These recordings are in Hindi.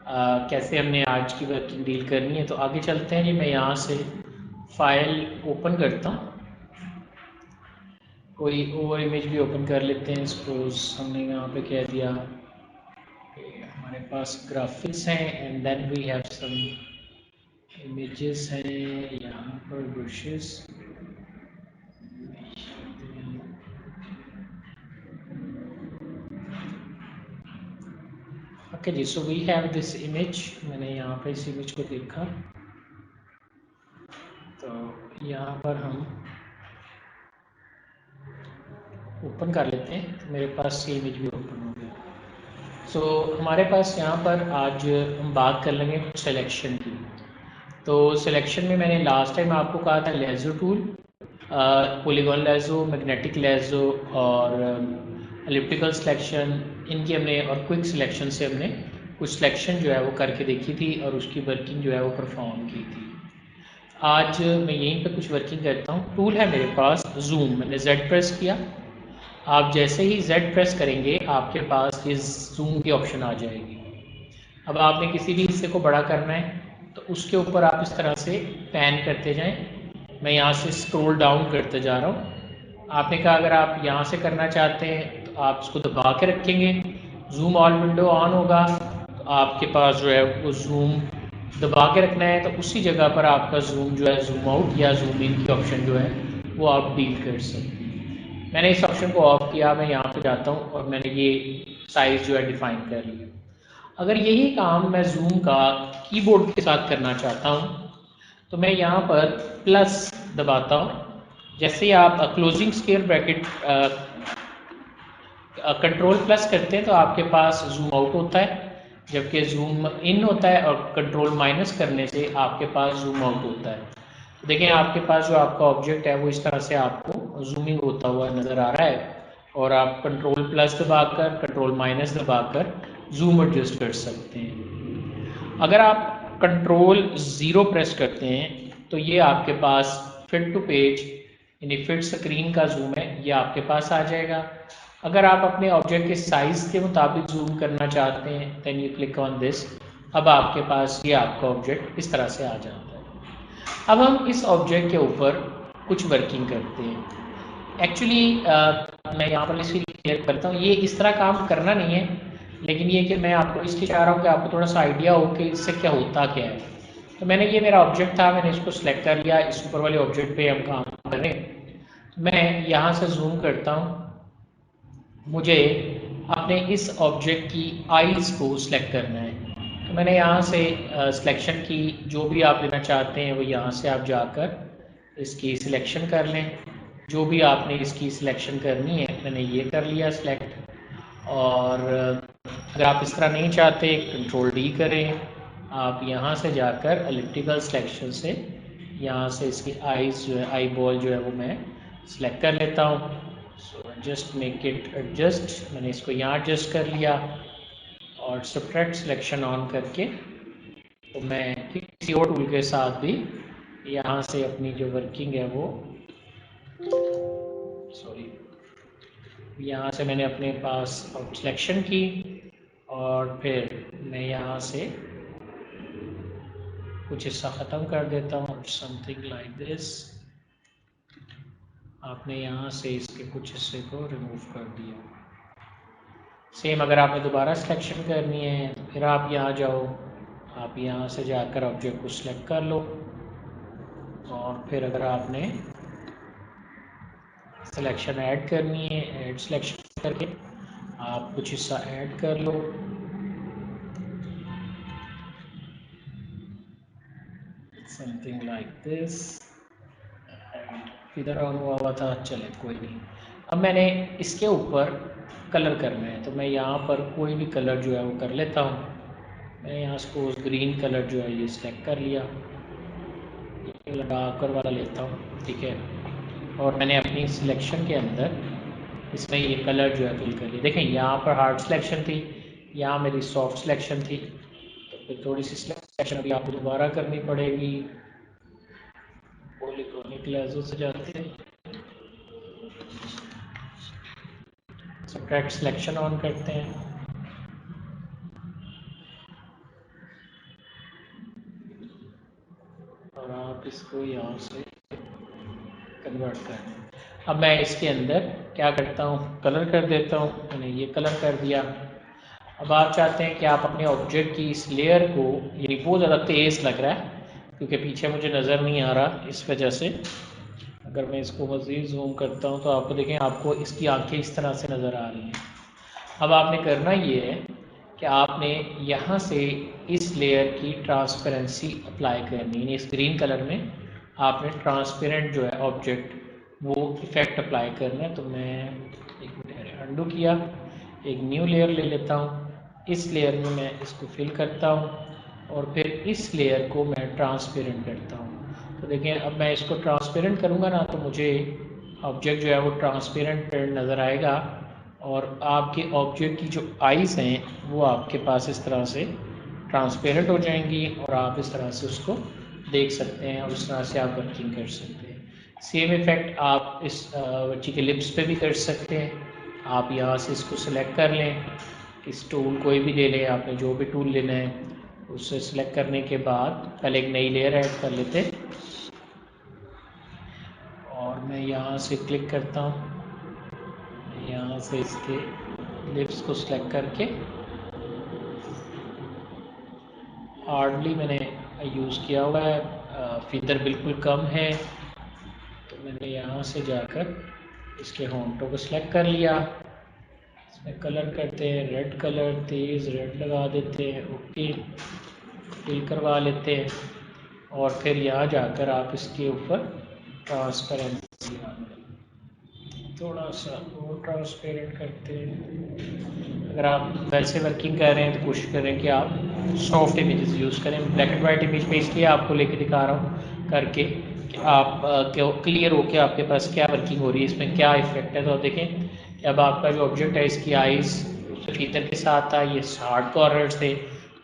कैसे हमने आज की वर्किंग डील करनी है। तो आगे चलते हैं जी। मैं यहाँ से फाइल ओपन करता हूँ, कोई ओवर इमेज भी ओपन कर लेते हैं। सपोज हमने यहाँ पे कह दिया कि हमारे पास ग्राफिक्स हैं and then we have some images हैं यहाँ पर ब्रशेस। ओके जी, so we have this image. मैंने यहाँ पे इस इमेज को देखा, तो यहाँ पर हम ओपन कर लेते हैं। तो मेरे पास ये इमेज भी ओपन हो गया। सो हमारे पास यहाँ पर आज हम बात कर लेंगे कुछ सिलेक्शन की। तो सिलेक्शन में मैंने लास्ट टाइम आपको कहा था लेजो टूल, पॉलीगॉन लेजो, मैग्नेटिक लेजो और एलिप्टिकल सिलेक्शन, इनकी हमने और क्विक सिलेक्शन से हमने कुछ सिलेक्शन जो है वो करके देखी थी और उसकी वर्किंग जो है वो परफॉर्म की थी। आज मैं यहीं पर कुछ वर्किंग करता हूँ। टूल है मेरे पास जूम, मैंने Z प्रेस किया। आप जैसे ही Z प्रेस करेंगे आपके पास ये जूम की ऑप्शन आ जाएगी। अब आपने किसी भी हिस्से को बड़ा करना है तो उसके ऊपर आप इस तरह से पैन करते जाएं। मैं यहाँ से स्क्रॉल डाउन करते जा रहा हूँ। आपने कहा अगर आप यहाँ से करना चाहते हैं तो आप इसको दबा के रखेंगे, जूम ऑल विंडो ऑन होगा, तो आपके पास जो है वो जूम दबा के रखना है तो उसी जगह पर आपका जूम जो है जूम आउट या जूम इन की ऑप्शन जो है वो आप डील कर सकते हैं। मैंने इस ऑप्शन को ऑफ किया, मैं यहाँ पे जाता हूँ और मैंने ये साइज जो है डिफाइन कर लिया। अगर यही काम मैं जूम का कीबोर्ड के साथ करना चाहता हूँ तो मैं यहाँ पर प्लस दबाता हूँ। जैसे ही आप closing square bracket control plus करते हैं तो आपके पास जूम आउट होता है, जबकि जूम इन होता है, और कंट्रोल माइनस करने से आपके पास जूम आउट होता है। तो देखें आपके पास जो आपका ऑब्जेक्ट है वो इस तरह से आपको जूमिंग होता हुआ नज़र आ रहा है, और आप कंट्रोल प्लस दबाकर कंट्रोल माइनस दबाकर जूम एडजस्ट कर सकते हैं। अगर आप कंट्रोल ज़ीरो प्रेस करते हैं तो ये आपके पास फिट टू पेज यानी फिट स्क्रीन का जूम है, ये आपके पास आ जाएगा। अगर आप अपने ऑब्जेक्ट के साइज़ के मुताबिक जूम करना चाहते हैं then you click on this. अब आपके पास ये आपका ऑब्जेक्ट इस तरह से आ जाता है। अब हम इस ऑब्जेक्ट के ऊपर कुछ वर्किंग करते हैं। एक्चुअली मैं यहाँ पर इसलिए क्लियर करता हूँ, ये इस तरह काम करना नहीं है, लेकिन ये कि मैं आपको इसलिए चाह रहा हूँ कि आपको थोड़ा सा आइडिया हो कि इससे क्या होता क्या है। तो मैंने ये मेरा ऑब्जेक्ट था, मैंने इसको सिलेक्ट कर लिया। इस ऊपर वाले ऑब्जेक्ट पे हम काम करें, मैं यहाँ से जूम करता हूँ। मुझे अपने इस ऑब्जेक्ट की आईज को सिलेक्ट करना है, तो मैंने यहाँ से सिलेक्शन की जो भी आप लेना चाहते हैं वो यहाँ से आप जाकर इसकी सिलेक्शन कर लें। जो भी आपने इसकी सिलेक्शन करनी है मैंने ये कर लिया सिलेक्ट। और अगर आप इस तरह नहीं चाहते कंट्रोल डी करें, आप यहाँ से जाकर एलिप्टिकल सिलेक्शन से यहाँ से इसकी आईज जो है, आई बॉल जो है वो मैं सिलेक्ट कर लेता हूँ। So just make it adjust, मैंने इसको यहाँ एडजस्ट कर लिया और सब्ट्रैक्ट सिलेक्शन ऑन करके तो मैं किसी और टूल के साथ भी यहाँ से अपनी जो वर्किंग है वो यहाँ से मैंने अपने पास सिलेक्शन की और फिर मैं यहाँ से कुछ हिस्सा ख़त्म कर देता हूँ, समथिंग लाइक दिस। आपने यहाँ से इसके कुछ हिस्से को रिमूव कर दिया। सेम अगर आपने दोबारा सिलेक्शन करनी है तो फिर आप यहाँ जाओ, आप यहाँ से जाकर ऑब्जेक्ट को सिलेक्ट कर लो, और फिर अगर आपने सिलेक्शन ऐड करनी है, ऐड सिलेक्शन करके आप कुछ हिस्सा ऐड कर लो। Something like this. इधर ऑन हुआ था, चले कोई नहीं। अब मैंने इसके ऊपर कलर करना है तो मैं यहाँ पर कोई भी कलर जो है वो कर लेता हूँ। मैं यहाँ सपोज ग्रीन कलर जो है ये सिलेक्ट कर लिया, डार्कर वाला लेता हूँ, ठीक है। और मैंने अपनी सिलेक्शन के अंदर इसमें ये कलर जो है फिल कर लिया। देखें यहाँ पर हार्ड सिलेक्शन थी, यहाँ मेरी सॉफ्ट सिलेक्शन थी, तो फिर थोड़ी सी सिलेक्शन अभी आपको दोबारा करनी पड़ेगी। पॉलीगॉनिक लेजर से जाते हैं, सब्ट्रैक्ट सिलेक्शन ऑन करते हैं। आप इसको यहाँ से कन्वर्ट कर दें। अब मैं इसके अंदर क्या करता हूँ, कलर कर देता हूँ। मैंने ये कलर कर दिया। अब आप चाहते हैं कि आप अपने ऑब्जेक्ट की इस लेयर को, ये बहुत ज़्यादा तेज़ लग रहा है क्योंकि पीछे मुझे नज़र नहीं आ रहा, इस वजह से अगर मैं इसको मज़ीद जूम करता हूँ तो आपको देखें, आपको इसकी आंखें इस तरह से नज़र आ रही हैं। अब आपने करना ये है कि आपने यहाँ से इस लेयर की ट्रांसपेरेंसी अप्लाई करनी है। इस ग्रीन कलर में आपने ट्रांसपेरेंट जो है ऑब्जेक्ट वो इफ़ेक्ट अप्लाई करना है। तो मैं एक मिनट अंडू किया, एक न्यू लेयर ले लेता हूँ। इस लेयर में मैं इसको फिल करता हूँ और फिर इस लेयर को मैं ट्रांसपेरेंट करता हूँ। तो देखें, अब मैं इसको ट्रांसपेरेंट करूँगा ना तो मुझे ऑब्जेक्ट जो है वो ट्रांसपेरेंट नज़र आएगा और आपके ऑब्जेक्ट की जो आइज़ हैं वो आपके पास इस तरह से ट्रांसपेरेंट हो जाएंगी और आप इस तरह से उसको देख सकते हैं और इस तरह से आप वर्किंग कर सकते हैं। सेम इफ़ेक्ट आप इस बच्ची के लिप्स पे भी कर सकते हैं। आप यहाँ से इसको सिलेक्ट कर लें, इस टूल कोई भी ले लें, आपने जो भी टूल लेना है उससे सिलेक्ट करने के बाद पहले एक नई लेयर ऐड कर लेते हैं और मैं यहाँ से क्लिक करता हूँ। यहाँ से इसके लिप्स को सिलेक्ट करके हार्डली मैंने यूज़ किया हुआ है, फिदर बिल्कुल कम है, तो मैंने यहाँ से जाकर इसके होंठों को सिलेक्ट कर लिया। इसमें कलर करते हैं रेड कलर, तेज़ रेड लगा देते हैं, ओके फिल करवा लेते हैं और फिर यहाँ जाकर आप इसके ऊपर ट्रांसपेरेंसी थोड़ा सा और ट्रांसपेरेंट करते हैं। अगर आप वैसे वर्किंग कर रहे हैं तो कोशिश करें कि आप सॉफ्ट इमेजेस यूज़ करें। ब्लैक एंड वाइट इमेज में इसलिए आपको लेके दिखा रहा हूँ करके कि आप क्लियर हो कि आपके पास क्या वर्किंग हो रही है, इसमें क्या इफेक्ट है। तो देखें कि अब आपका जो ऑब्जेक्ट है इसकी आइज़ फीचर के साथ था, ये हार्ड कॉर्नर्स थे।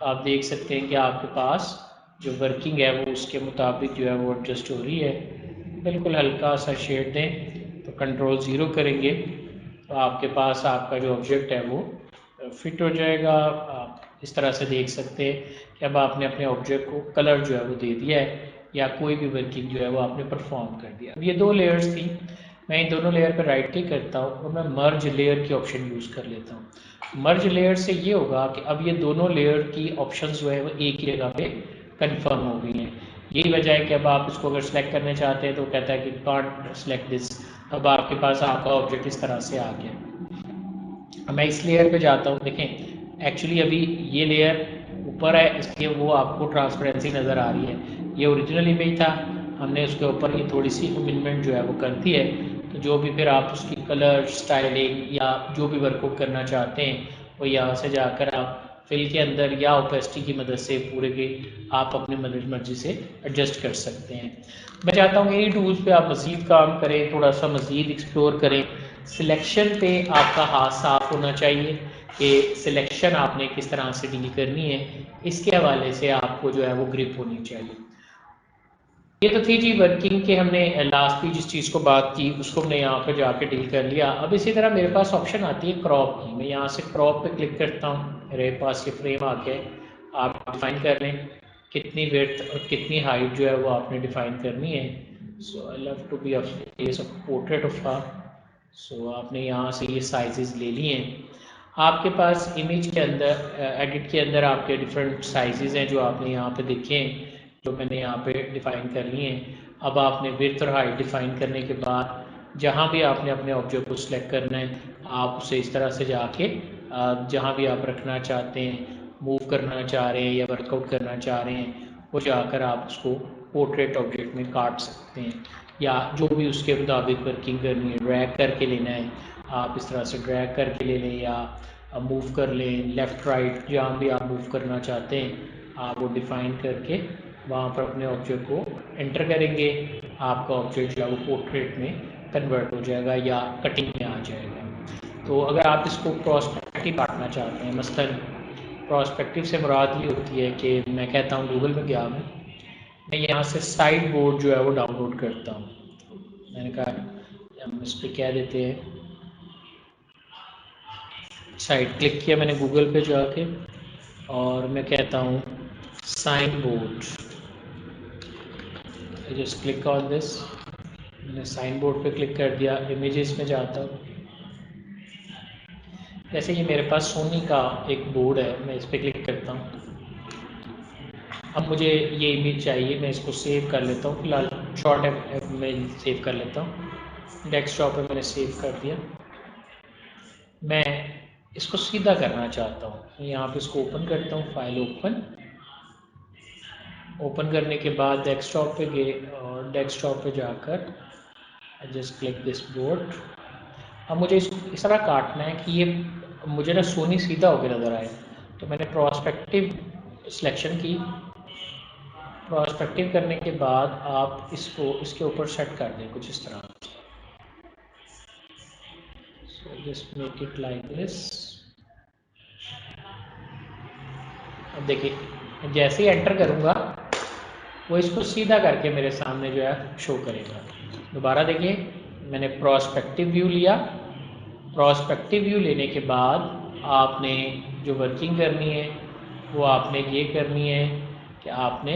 आप देख सकते हैं कि आपके पास जो वर्किंग है वो उसके मुताबिक जो है वो एडजस्ट हो रही है। बिल्कुल हल्का सा शेड दें तो कंट्रोल ज़ीरो करेंगे तो आपके पास आपका जो ऑब्जेक्ट है वो फिट हो जाएगा। आप इस तरह से देख सकते हैं कि अब आपने अपने ऑब्जेक्ट को कलर जो है वो दे दिया है या कोई भी वर्किंग जो है वो आपने परफॉर्म कर दिया। अब ये दो लेयर्स थी, मैं इन दोनों लेयर पर राइट क्लिक करता हूँ और मैं मर्ज लेयर की ऑप्शन यूज़ कर लेता हूँ। मर्ज लेयर से ये होगा कि अब ये दोनों लेयर की ऑप्शन जो है वो एक ही जगह पे कंफर्म हो गई हैं। यही वजह है कि अब आप इसको अगर सेलेक्ट करना चाहते हैं तो कहता है कि कांट सेलेक्ट दिस। अब आपके पास आपका ऑब्जेक्ट इस तरह से आ गया। मैं इस लेयर पे जाता हूँ, देखें एक्चुअली अभी ये लेयर ऊपर है इसलिए वो आपको ट्रांसपेरेंसी नज़र आ रही है। ये ओरिजिनल इमेज था, हमने उसके ऊपर ये थोड़ी सी अमेंडमेंट जो है वो कर दी है। तो जो भी फिर आप उसकी कलर स्टाइलिंग या जो भी वर्कआउट करना चाहते हैं वो यहाँ से जाकर आप फिल के अंदर या ओपेसिटी की मदद से पूरे के आप अपनी मर्जी से एडजस्ट कर सकते हैं। मैं चाहता हूँ इन्हीं टूल्स पे आप मज़ीद काम करें, थोड़ा सा मज़ीद एक्सप्लोर करें। सिलेक्शन पे आपका हाथ साफ होना चाहिए कि सिलेक्शन आपने किस तरह से डील करनी है, इसके हवाले से आपको जो है वो ग्रिप होनी चाहिए। ये तो थी जी वर्किंग के, हमने लास्ट की जिस चीज़ को बात की उसको हमने यहाँ पे जाके डील कर लिया। अब इसी तरह मेरे पास ऑप्शन आती है क्रॉप की। मैं यहाँ से क्रॉप पे क्लिक करता हूँ, मेरे पास ये फ्रेम आ गया। आप डिफाइन कर लें कितनी विड्थ और कितनी हाइट जो है वो आपने डिफाइन करनी है। So I love to be a portrait of her. So आपने यहाँ से ये साइजेस ले लिए हैं। आपके पास इमेज के अंदर एडिट के अंदर आपके डिफरेंट साइजेस हैं जो आपने यहाँ पे देखे हैं, जो मैंने यहाँ पे डिफ़ाइन कर लिए हैं। अब आपने विड्थ और हाइट डिफ़ाइन करने के बाद जहाँ भी आपने अपने ऑब्जेक्ट को सिलेक्ट करना है आप उसे इस तरह से जाके जहाँ भी आप रखना चाहते हैं, मूव करना चाह रहे हैं या वर्कआउट करना चाह रहे हैं, वो जाकर आप उसको पोर्ट्रेट ऑब्जेक्ट में काट सकते हैं या जो भी उसके मुताबिक वर्किंग करनी है ड्रैग करके लेना है आप इस तरह से ड्रैग करके ले लें या मूव कर लें लेफ़्ट राइट, जहाँ भी आप मूव करना चाहते हैं आप वो डिफ़ाइन करके वहाँ पर अपने ऑब्जेक्ट को एंटर करेंगे। आपका ऑब्जेक्ट जो है वो पोर्ट्रेट में कन्वर्ट हो जाएगा या कटिंग में आ जाएगा। तो अगर आप इसको प्रोस्पेक्टिव काटना चाहते हैं, मसलन प्रोस्पेक्टिव से मुराद ये होती है कि मैं कहता हूँ गूगल में गया मैं यहाँ से साइड बोर्ड जो है वो डाउनलोड करता हूँ। तो मैंने कहा हम इस पर कह देते हैं साइड, क्लिक किया मैंने गूगल पे जाके और मैं कहता हूँ sign board. Just click on this, मैंने साइन बोर्ड पे क्लिक कर दिया, इमेजेस में जाता हूँ। जैसे ये मेरे पास सोनी का एक बोर्ड है, मैं इस पर क्लिक करता हूँ। अब मुझे ये इमेज चाहिए, मैं इसको सेव कर लेता हूँ, फिलहाल शॉर्ट ऐप में सेव कर लेता हूँ। डेस्कटॉप पे मैंने सेव कर दिया। मैं इसको सीधा करना चाहता हूँ, यहाँ पे इसको ओपन करता हूँ, फाइल ओपन करने के बाद डेस्कटॉप पे गए और डेस्कटॉप पे जाकर जस्ट क्लिक दिस बोर्ड। अब मुझे इस तरह काटना है कि ये मुझे ना सोनी सीधा होकर नज़र आए, तो मैंने प्रोस्पेक्टिव सिलेक्शन की। प्रोस्पेक्टिव करने के बाद आप इसको इसके ऊपर सेट कर दें कुछ इस तरह। So just make it like this. अब देखिए जैसे ही एंटर करूँगा वो इसको सीधा करके मेरे सामने जो है शो करेगा। दोबारा देखिए, मैंने प्रोस्पेक्टिव व्यू लिया। प्रोस्पेक्टिव व्यू लेने के बाद आपने जो वर्किंग करनी है वो आपने ये करनी है कि आपने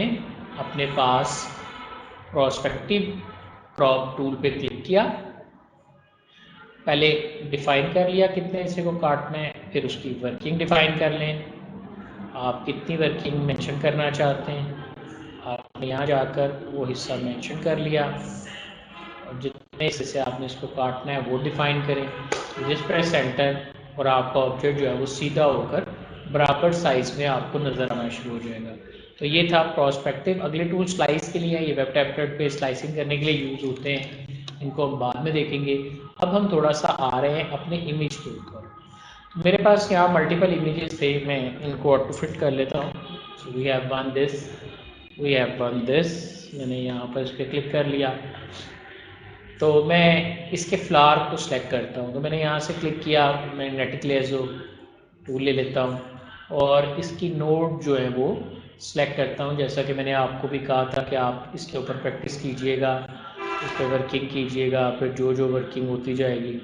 अपने पास प्रोस्पेक्टिव क्रॉप टूल पे क्लिक किया, पहले डिफाइन कर लिया कितने हिस्से को काटना है, फिर उसकी वर्किंग डिफाइन कर लें। आप कितनी वर्किंग मेंशन करना चाहते हैं, आपने यहाँ जाकर वो हिस्सा मेंशन कर लिया और जितने हिस्से से आपने इसको काटना है वो डिफाइन करें। जिस प्रेस सेंटर और आपका ऑब्जेक्ट जो है वो सीधा होकर बराबर साइज में आपको नज़र आना शुरू हो जाएगा। तो ये था प्रोस्पेक्टिव। अगले टूल स्लाइस के लिए है, ये वेब टेम्पलेट पे स्लाइसिंग करने के लिए यूज़ होते हैं, इनको हम बाद में देखेंगे। अब हम थोड़ा सा आ रहे हैं अपने इमेज के ऊपर। तो मेरे पास यहाँ मल्टीपल इमेजेस थे, मैं इनको ऑटो फिट कर लेता हूँ। So we have one this, we have one this. मैंने यहाँ पर इस पर क्लिक कर लिया तो मैं इसके फ्लावर को सिलेक्ट करता हूँ। तो मैंने यहाँ से क्लिक किया, मैं नेटिक लेज़ो टूल ले लेता हूँ और इसकी नोड जो है वो सिलेक्ट करता हूँ। जैसा कि मैंने आपको भी कहा था कि आप इसके ऊपर प्रैक्टिस कीजिएगा, इस पर वर्किंग कीजिएगा, फिर जो जो वर्किंग होती जाएगी,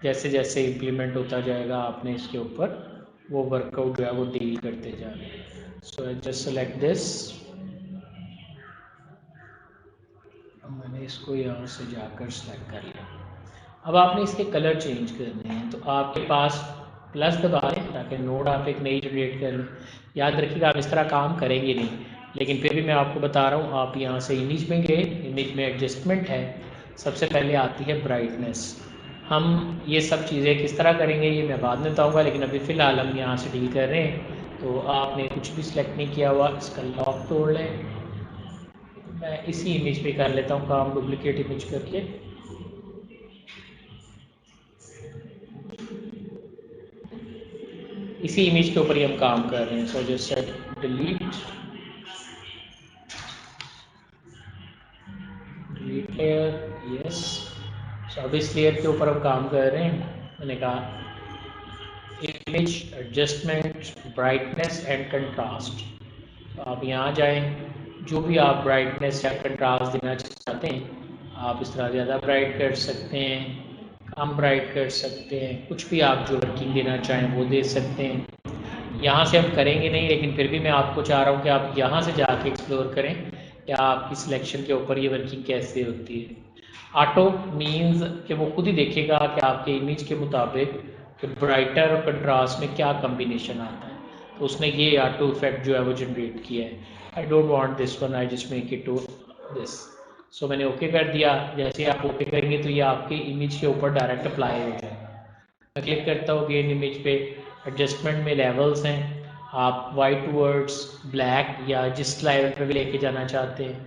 जैसे जैसे इम्प्लीमेंट होता जाएगा आपने इसके ऊपर वो वर्कआउट जो है वो डील करते जाना। सो आई जस्ट सेलेक्ट दिस। मैंने इसको यहाँ से जाकर सेलेक्ट कर लिया। अब आपने इसके कलर चेंज करने हैं, तो आपके पास प्लस दबा लें ताकि नोड आप एक नई जनरेट कर लें। याद रखिएगा आप इस तरह काम करेंगे नहीं, लेकिन फिर भी मैं आपको बता रहा हूँ। आप यहाँ से इमेज में गए, इमेज में एडजस्टमेंट है, सबसे पहले आती है ब्राइटनेस। हम ये सब चीज़ें किस तरह करेंगे ये मैं बाद में बताऊँगा, लेकिन अभी फ़िलहाल हम यहाँ से डील कर रहे हैं। तो आपने कुछ भी सिलेक्ट नहीं किया हुआ, इसका लॉक तोड़ लें। मैं इसी इमेज पे कर लेता हूँ काम, डुप्लीकेट इमेज करके। इसी इमेज के ऊपर ही हम काम कर रहे हैं। So just set delete layer, yes. So अब इस लेयर के ऊपर हम काम कर रहे हैं। मैंने कहा image adjustment, brightness and contrast. तो आप यहाँ जाएं, जो भी आप ब्राइटनेस या कंट्रास्ट देना चाहते हैं आप इस तरह ज़्यादा ब्राइट कर सकते हैं, कम ब्राइट कर सकते हैं, कुछ भी आप जो वर्किंग देना चाहें वो दे सकते हैं। यहाँ से हम करेंगे नहीं, लेकिन फिर भी मैं आपको चाह रहा हूँ कि आप यहाँ से जाके एक्सप्लोर करें कि आपकी सिलेक्शन के ऊपर ये वर्किंग कैसे होती है। ऑटो मीन्स कि वो खुद ही देखेगा कि आपके इमेज के मुताबिक कि ब्राइटर और कंट्रास्ट में क्या कम्बिनेशन आता है। तो उसने ये ऑटो इफेक्ट जो है वो जनरेट किया है। I don't want this one, I just make it to this. So मैंने ओके कर दिया। जैसे ही आप ओके करेंगे तो ये आपके इमेज के ऊपर डायरेक्ट अप्लाई हो जाएगा। मैं क्लिक करता हूँ गेन इमेज पे, एडजस्टमेंट में लेवल्स हैं, आप वाइट वर्ड्स ब्लैक या जिस लेवल पे भी लेके जाना चाहते हैं।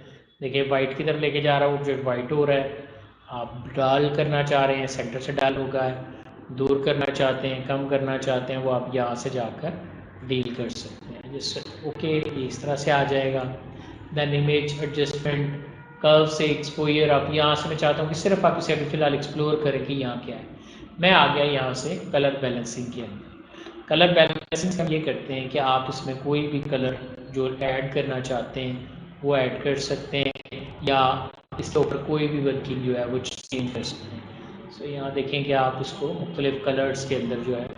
देखिए वाइट की तरफ लेके जा रहा हूँ, ऑब्जेक्ट वाइट हो रहा है। आप डाल करना चाह रहे हैं, सेंटर से डाल होगा है, दूर करना चाहते हैं, कम करना चाहते हैं, वो आप यहाँ से जाकर डील कर सकते हैं। जैसे ओके, ये इस तरह से आ जाएगा। देन इमेज एडजस्टमेंट, कर्व से एक्सपोजर, आप यहाँ से मैं चाहता हूँ कि सिर्फ आप इसे अभी फ़िलहाल एक्सप्लोर करें कि यहाँ क्या है। मैं आ गया यहाँ से कलर बैलेंसिंग के अंदर। कलर बैलेंसिंग से हम ये करते हैं कि आप इसमें कोई भी कलर जो ऐड करना चाहते हैं वो ऐड कर सकते हैं, या इसके ऊपर कोई भी वर्किंग जो है वो चेंज कर सकते हैं। सो यहाँ देखें कि आप इसको मुख्तलिफ कलर्स के अंदर जो है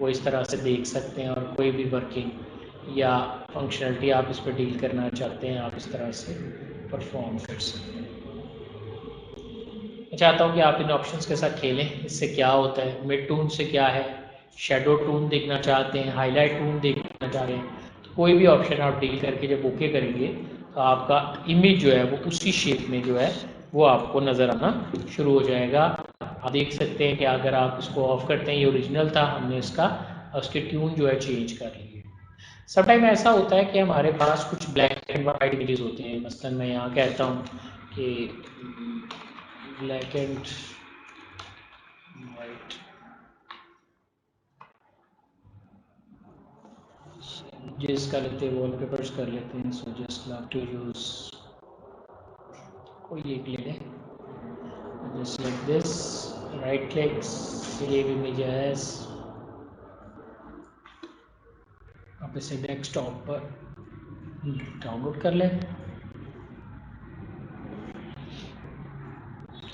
वो इस तरह से देख सकते हैं, और कोई भी वर्किंग या फंक्शनलिटी आप इस पर डील करना चाहते हैं आप इस तरह से परफॉर्म कर सकते हैं। मैं चाहता हूँ कि आप इन ऑप्शंस के साथ खेलें, इससे क्या होता है। मिड टून से क्या है, शेडो टून देखना चाहते हैं, हाईलाइट टून देखना चाह रहे हैं, तो कोई भी ऑप्शन आप डील करके जब ओके करेंगे तो आपका इमेज जो है वो उसी शेप में जो है वो आपको नज़र आना शुरू हो जाएगा। आप देख सकते हैं कि अगर आप इसको ऑफ करते हैं, ये ओरिजिनल था, हमने इसका उसके ट्यून जो है चेंज कर लिए। समटाइम ऐसा होता है कि हमारे पास कुछ ब्लैक एंड वाइट इमेजेस होते हैं। मसलन मैं यहाँ कहता हूँ कि ब्लैक एंड वाइट जिस कर लेते हैं, वॉलपेपर्स कर लेते हैं। So just love to use कोई एक ले लें, just like this, right click, save image as, आप इसे डेस्कटॉप पर डाउनलोड कर लें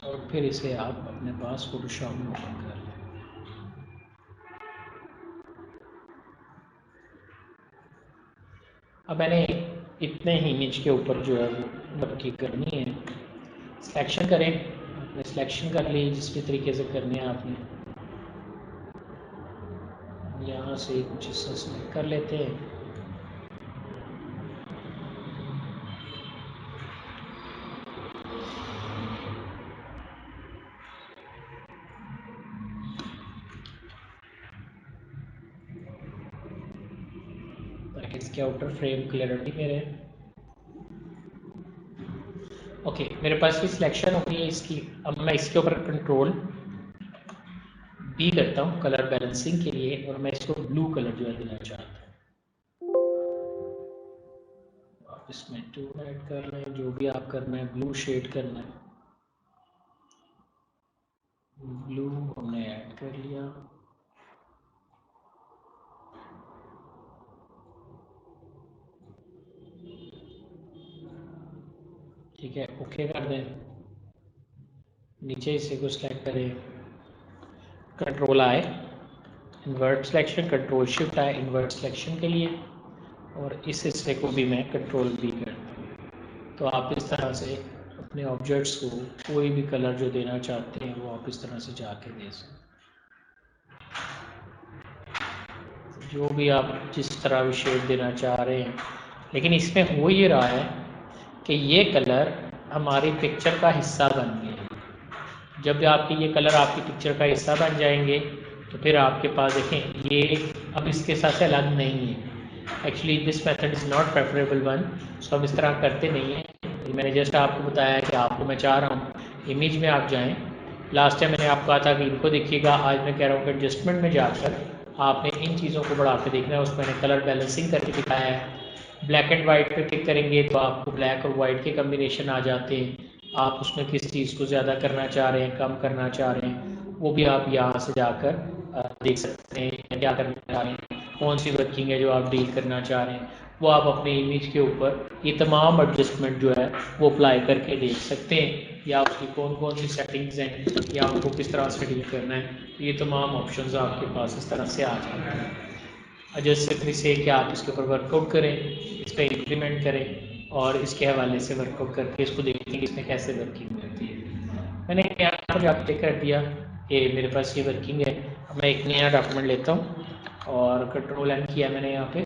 और फिर इसे आप अपने पास फोटोशॉप में ओपन कर लें। अब मैंने इतने ही इमेज के ऊपर जो है वो नक्की करनी है। सिलेक्शन करें, आपने सिलेक्शन कर ली जिस भी तरीके से करनी है आपने। यहाँ से कुछ हिस्सा सेलेक्ट कर लेते हैं। ताकि इसके आउटर फ्रेम क्लियरिटी में रहे। ओके, मेरे पास ये सिलेक्शन हो गई है इसकी। अब मैं इसके ऊपर कंट्रोल बी करता हूँ कलर बैलेंसिंग के लिए, और मैं इसको ब्लू कलर जो है देना चाहता हूँ। आप इसमें टून ऐड कर लें, जो भी आप करना है, ब्लू शेड करना है, ब्लू हमने ऐड कर लिया। ठीक है, ओके कर दें। नीचे इसे को सिलेक्ट करें, कंट्रोल आए इन्वर्ट सिलेक्शन, कंट्रोल शिफ्ट आए इन्वर्ट सिलेक्शन के लिए, और इस हिस्से को भी मैं कंट्रोल बी करता हूँ। तो आप इस तरह से अपने ऑब्जेक्ट्स को कोई भी कलर जो देना चाहते हैं वो आप इस तरह से जाके दे सकते हैं, जो भी आप जिस तरह भी शेड देना चाह रहे हैं। लेकिन इसमें हो ये रहा है कि ये कलर हमारी पिक्चर का हिस्सा बन गए। जब भी आपके ये कलर आपकी पिक्चर का हिस्सा बन जाएंगे तो फिर आपके पास देखें ये अब इसके साथ से अलग नहीं है। Actually this method is not preferable one, so हम इस तरह करते नहीं हैं। मैंने जस्ट आपको बताया कि आपको मैं चाह रहा हूँ इमेज में आप जाएं। लास्ट टाइम मैंने आपको कहा था कि इनको देखिएगा, आज मैं कह रहा हूँ कि एडजस्टमेंट में जाकर आपने इन चीज़ों को बढ़ा के देखना है। उसमें मैंने कलर बैलेंसिंग करके दिखाया है। ब्लैक एंड वाइट पे क्लिक करेंगे तो आपको ब्लैक और वाइट के कम्बिनेशन आ जाते हैं। आप उसमें किस चीज़ को ज़्यादा करना चाह रहे हैं, कम करना चाह रहे हैं, वो भी आप यहाँ से जाकर देख सकते हैं। क्या करना चाह रहे हैं, कौन सी वर्किंग है जो आप डील करना चाह रहे हैं, वो आप अपने इमेज के ऊपर ये तमाम एडजस्टमेंट जो है वो अप्लाई करके देख सकते हैं, या उसकी कौन कौन सी सेटिंग्स हैं, या उनको किस तरह से डील करना है। तो ये तमाम ऑप्शंस आपके पास इस तरह से आ जाते हैं। जैसे से कि आप इसके ऊपर वर्कआउट करें, इस पर इम्प्लीमेंट करें और इसके हवाले से वर्कआउट करके इसको देखें कि इसमें कैसे वर्किंग होती है। मैंने यहाँ पर जाके कर दिया कि मेरे पास ये वर्किंग है। अब मैं एक नया डॉक्यूमेंट लेता हूँ और कंट्रोल एन किया मैंने यहाँ पे,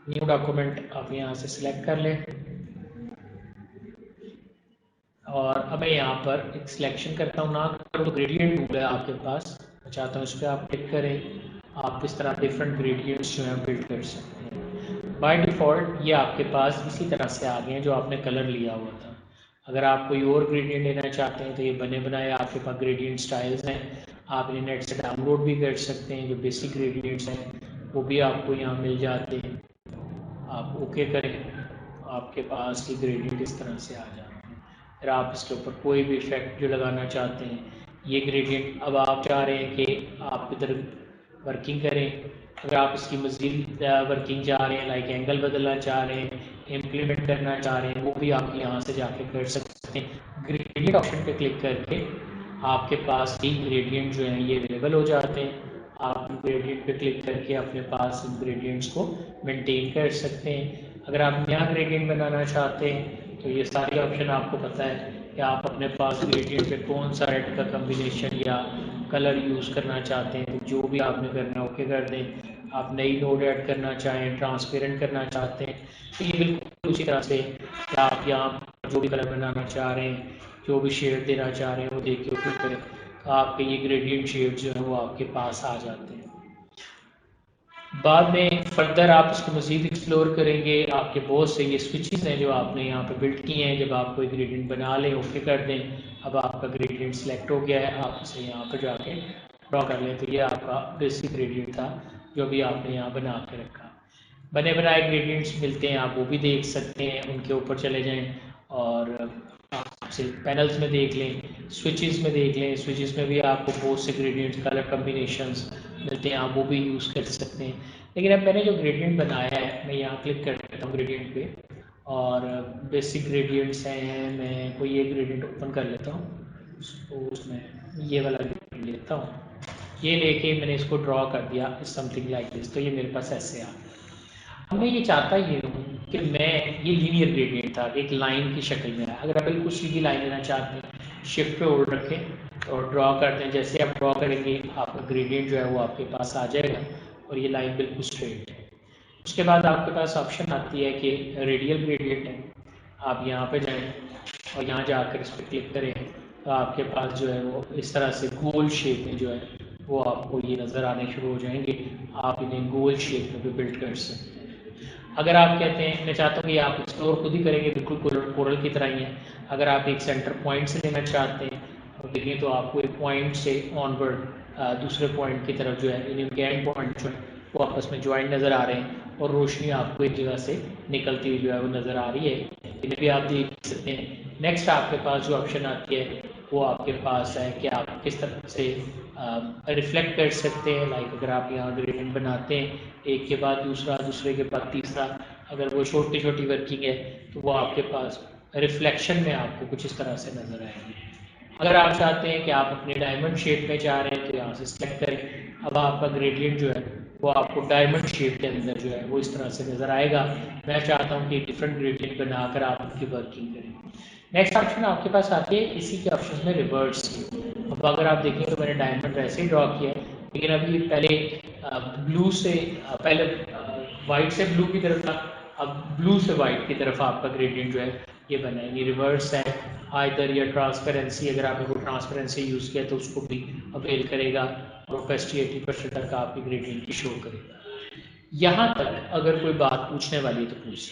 न्यू डॉक्यूमेंट आप यहाँ से सिलेक्ट कर लें। और अब मैं यहाँ पर एक सिलेक्शन करता हूँ ना, तो ग्रेडियंट टूल है आपके पास, मैं चाहता हूँ इस पर आप क्लिक करें। आप इस तरह डिफरेंट ग्रेडियंट्स जो हैं बिल्ड कर सकते हैं। बाय डिफ़ॉल्ट ये आपके पास इसी तरह से आ गए हैं जो आपने कलर लिया हुआ था। अगर आप कोई और ग्रेडियंट लेना चाहते हैं तो ये बने बनाए आपके पास ग्रेडियंट स्टाइल्स हैं। आप इन्हें नेट से डाउनलोड भी कर सकते हैं। जो बेसिक ग्रेडियंट्स हैं वो भी आपको यहाँ मिल जाते हैं। आप ओके करें, आपके पास ये ग्रेडियंट इस तरह से आ जाते हैं। फिर आप इसके ऊपर कोई भी इफेक्ट जो लगाना चाहते हैं, ये ग्रेडियंट अब आप चाह रहे हैं कि आप इधर वर्किंग करें। अगर आप इसकी मज़ीद वर्किंग चाह रहे हैं, लाइक एंगल बदलना चाह रहे हैं, इम्प्लीमेंट करना चाह रहे हैं, वो भी आप यहाँ से जाके कर सकते हैं। ग्रेडियंट ऑप्शन पे क्लिक करके आपके पास ही ग्रेडियंट जो हैं ये अवेलेबल हो जाते हैं। आप ग्रेडियंट पे क्लिक करके अपने पास इन ग्रेडियंट्स को मेंटेन कर सकते हैं। अगर आप नया ग्रेडियंट बनाना चाहते हैं तो ये सारे ऑप्शन आपको पता है कि आप अपने पास ग्रेडियंट पे कौन सा रेड का कम्बिनेशन या कलर यूज़ करना चाहते हैं, तो जो भी आपने करना है ओके कर दें। आप नई नोड ऐड करना चाहें, ट्रांसपेरेंट करना चाहते हैं, तो ये बिल्कुल उसी तरह से कि आप यहाँ जो भी कलर बनाना चाह रहे हैं, जो भी शेड देना चाह रहे हैं वो देख के ओके करें, तो आपके ये ग्रेडियंट शेड जो है वो आपके पास आ जाते हैं। बाद में फर्दर आप इसको मज़ीद एक्सप्लोर करेंगे। आपके बहुत से ये स्विचेस हैं जो आपने यहाँ पे बिल्ड किए हैं। जब आप कोई ग्रेडियंट बना लें, ओके कर दें, अब आपका ग्रेडियंट सेलेक्ट हो गया है, आप इसे यहाँ पर जाके ड्रॉ कर लें। तो ये आपका बेसिक ग्रेडियंट था जो भी आपने यहाँ बना के रखा। बने बनाए ग्रेडियंट्स मिलते हैं, आप वो भी देख सकते हैं, उनके ऊपर चले जाएँ और आपसे पैनल्स में देख लें, स्विचेस में देख लें। स्विचेस में भी आपको बहुत से ग्रेडियंट्स, कलर कम्बिनेशंस मिलते हैं, आप वो भी यूज़ कर सकते हैं। लेकिन अब मैंने जो ग्रेडियंट बनाया है, मैं यहाँ क्लिक कर देता हूँ ग्रेडियंट पे, और बेसिक ग्रेडियंट्स हैं, मैं कोई एक ग्रेडियंट ओपन कर लेता हूँ। सपोज मैं ये वाला ग्रेडियंट लेता हूँ, ये लेके मैंने इसको ड्रॉ कर दिया समथिंग लाइक दिस, तो ये मेरे पास ऐसे आ गया। मैं ये चाहता ये हूँ कि मैं ये लीनियर ग्रेडियंट था, एक लाइन की शक्ल में है। अगर आप बिल्कुल सीधी लाइन लेना चाहते हैं, शिफ्ट पे होल्ड रखें और ड्रॉ करते हैं। जैसे आप ड्रॉ करेंगे आपका ग्रेडियंट जो है वो आपके पास आ जाएगा और ये लाइन बिल्कुल स्ट्रेट है। उसके बाद आपके पास ऑप्शन आती है कि रेडियल ग्रेडियंट है, आप यहाँ पे जाएं और यहाँ जाकर इस पर क्लिक करें, तो आपके पास जो है वो इस तरह से गोल शेप में जो है वो आपको ये नज़र आने शुरू हो जाएंगे। आप इन्हें गोल शेप में भी बिल्ड कर सकते हैं। अगर आप कहते हैं, मैं चाहता हूँ कि आप एक्सप्लोर खुद ही करेंगे, बिल्कुल कोरल की तरह ही है। अगर आप एक सेंटर पॉइंट से लेना चाहते हैं और देखें तो आपको एक पॉइंट से ऑनवर्ड दूसरे पॉइंट की तरफ जो है, इनके एंड पॉइंट जो है वो आपस में ज्वाइंट नज़र आ रहे हैं और रोशनी आपको एक जगह से निकलती हुई जो है वो नज़र आ रही है। इन्हें भी आप देख सकते हैं। नेक्स्ट आपके पास जो ऑप्शन आती है वो आपके पास है कि आप किस तरह से रिफ्लेक्ट कर सकते हैं। लाइक अगर आप यहाँ ग्रेडियंट बनाते हैं एक के बाद दूसरा, दूसरे के बाद तीसरा, अगर वो छोटी छोटी वर्किंग है तो वो आपके पास रिफ्लेक्शन में आपको कुछ इस तरह से नज़र आएगी। अगर आप चाहते हैं कि आप अपने डायमंड शेप में जा रहे हैं तो यहाँ से सिलेक्ट करें। अब आपका ग्रेडियंट जो है वो आपको डायमंड शेप के अंदर जो है वो इस तरह से नज़र आएगा। मैं चाहता हूँ कि डिफरेंट ग्रेडियंट बनाकर आप उनकी वर्किंग करें। नेक्स्ट ऑप्शन आपके पास आती है इसी के ऑप्शन में रिवर्स की। अब अगर आप देखें तो मैंने डायमंड वैसे ही ड्रॉ किया है, लेकिन अभी पहले ब्लू से पहले वाइट से ब्लू की तरफ था, अब ब्लू से वाइट की तरफ आपका ग्रेडियंट जो है ये बना है। ये रिवर्स है। आइदर या ट्रांसपेरेंसी, अगर आपने कोई ट्रांसपेरेंसी यूज़ किया तो उसको भी अवेल करेगा और 80% तक आपकी ग्रेडियंट की शो करेगा। यहाँ तक अगर कोई बात पूछने वाली है तो पूछ।